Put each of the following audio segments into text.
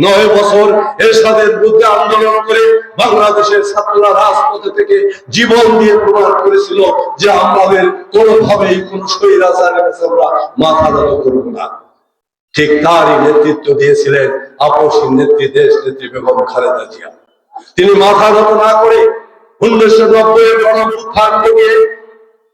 9 বছর এরশাদের বিরুদ্ধে আন্দোলন করে বাংলাদেশের ছাত্ররা রাজপথে থেকে জীবন দিয়ে প্রমাণ করেছিল যে আমাদের কোনোভাবেই কোন স্বৈরাচারের কাছে আমরা মাথা নত করব না। ঠিক তারই নেতৃত্ব দিয়েছিলেন আপসহীন নেত্রী দেশ নেত্রী বেগম খালেদা জিয়া। তিনি মাথা নত না করে 1990-এর গণঅভ্যুত্থান থেকে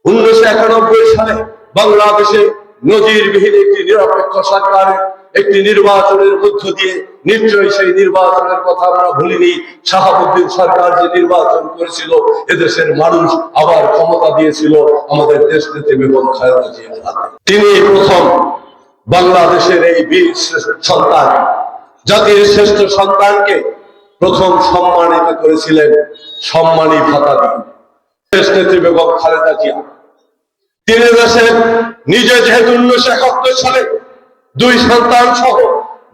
1991 সালে বাংলাদেশে নজিরবিহীন একটি নিরপেক্ষ সরকারের একটি নির্বাচনের মধ্য দিয়ে, নিশ্চয়ই সেই নির্বাচনের কথা আমরা ভুলিনি, শাহাবুদ্দিন সরকার যে নির্বাচন করেছিল এদেশের মানুষ আবার ক্ষমতা দিয়েছিল আমাদের দেশ নেত্রী বেগম খালেদা জিয়ার হাতে। তিনি প্রথম বাংলাদেশের এই বীর সন্তান, জাতির শ্রেষ্ঠ সন্তানকে প্রথম সম্মানিত করেছিলেন সম্মানী ভাতা দিয়ে। দেশ নেত্রী বেগম খালেদা জিয়া তিনি দেশের নিজে যেহেতু 1971 সালে 2 সন্তান সহ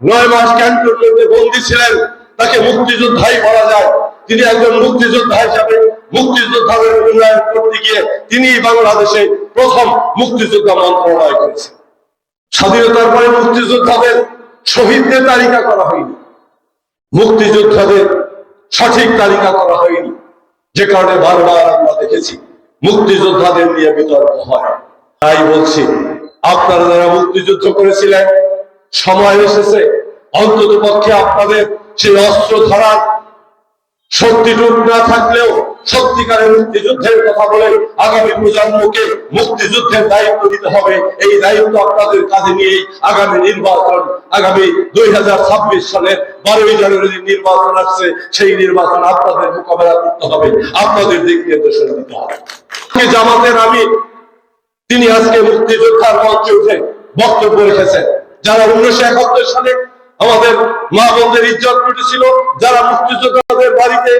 9 মাস ক্যান্টনমেন্টে বন্দী ছিলেন, তাকে মুক্তিযোদ্ধাই বলা যায়। তিনি একজন মুক্তিযোদ্ধা হিসাবে মুক্তিযোদ্ধাদের উন্নয়ন করতে গিয়ে তিনি বাংলাদেশে প্রথম মুক্তিযোদ্ধা মন্ত্রণালয় করেছেন। স্বাধীনতার পরে মুক্তিযোদ্ধাদের শহীদদের তালিকা করা হয়নি, মুক্তিযোদ্ধাদের সঠিক তালিকা করা হয়নি, যে কারণে বারবার আমরা দেখেছি মুক্তিযোদ্ধাদের নিয়ে বিতর্ক হয়। তাই বলছি, আপনারা যারা মুক্তিযুদ্ধ করেছিলেন, সময় এসেছে অন্তত পক্ষে আপনাদের সেই অস্ত্র ধরার শক্তিটুক না থাকলেও সত্যিকারের মুক্তিযুদ্ধের কথা বলে আগামী প্রজন্মকে মুক্তিযুদ্ধের দায়িত্ব দিতে হবে। এই দায়িত্ব আপনাদের কাঁধে নিয়েই আগামী নির্বাচন, আগামী 2026 সালের 12ই জানুয়ারি নির্বাচন আসছে, সেই নির্বাচন আপনাদের মোকাবেলা করতে হবে, আপনাদের দিক নির্দেশনা দিতে হবে। জামাতের আমির তিনি আজকে মুক্তিযোদ্ধার মঞ্চে উঠে বক্তব্য রেখেছেন, যারা 1971 সালে আমাদের মা বোনদের ইজ্জত লুটেছিল, যারা মুক্তিযোদ্ধাদের বাড়িতে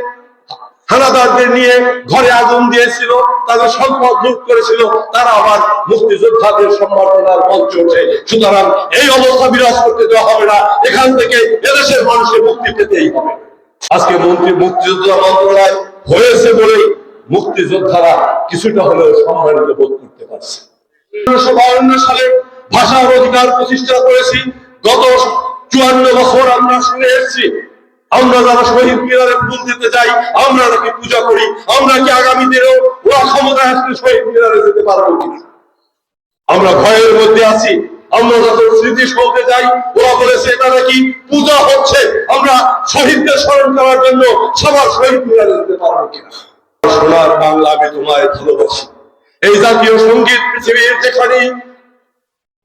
হানাদারদের নিয়ে ঘরে আগুন দিয়েছিল, তাদের সম্পদ লুট করেছিল, তারা আবার মুক্তিযোদ্ধাদের সম্বর্ধনার মঞ্চে ওঠে। সুতরাং এই অবস্থা বিরাজ করতে দেওয়া হবে না, এখান থেকে এদেশের মানুষের মুক্তি পেতেই হবে। আজকে মুক্তিযোদ্ধা মন্ত্রণালয় হয়েছে বলেই মুক্তিযোদ্ধারা কিছুটা হলেও সম্মানিত বোধ করতে পারছে। 1952 সালে ভাষার অধিকার প্রতিষ্ঠা করেছি। গত 54 বছর আমরা শুনে এসেছি, আমরা যারা শহীদ মিনারে ফুল দিতে যাই, আমরা নাকি পূজা করি, আমরা কি আগামী দিনেও ওরা ক্ষমতায় আসলে শহীদ মিনারে যেতে পারবো কিনা আমরা ভয়ের মধ্যে আছি। আমরা যত স্মৃতিসৌধে যাই, ওরা বলেছে এটা নাকি পূজা হচ্ছে, আমরা শহীদদের স্মরণ করার জন্য সবার শহীদ মিনারে যেতে পারবো কিনা। সোনার বাংলা আমি তোমায় ভালোবাসি, এই জাতীয় সঙ্গীত পৃথিবীর যেখানেই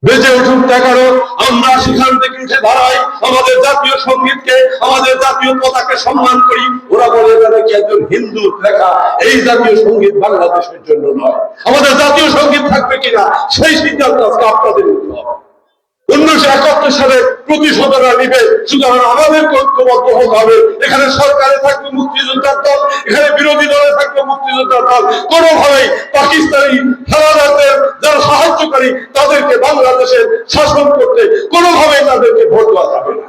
বেজে উঠুক না কেন, আমরা সেখান থেকে উঠে দাঁড়াই, আমাদের জাতীয় সঙ্গীতকে, আমাদের জাতীয় পতাকাকে সম্মান করি। ওরা বলে যাবে কি একজন হিন্দুর লেখা এই জাতীয় সঙ্গীত বাংলাদেশের জন্য নয়, আমাদের জাতীয় সঙ্গীত থাকবে কিনা সেই সিদ্ধান্ত আজকে আপনাদের নিতে হবে। 1971 সালে প্রতিশোধরা নিবে, সুতরাং আমাদের ঐক্যবদ্ধ হতে হবে। এখানে সরকারে থাকবে মুক্তিযোদ্ধার দল, এখানে বিরোধী দলে থাকবে মুক্তিযোদ্ধার দল। কোনোভাবেই পাকিস্তানি হানাদারদের যারা সাহায্যকারী তাদেরকে বাংলাদেশের শাসন করতে কোনোভাবেই তাদেরকে ভোট দেওয়া যাবে না।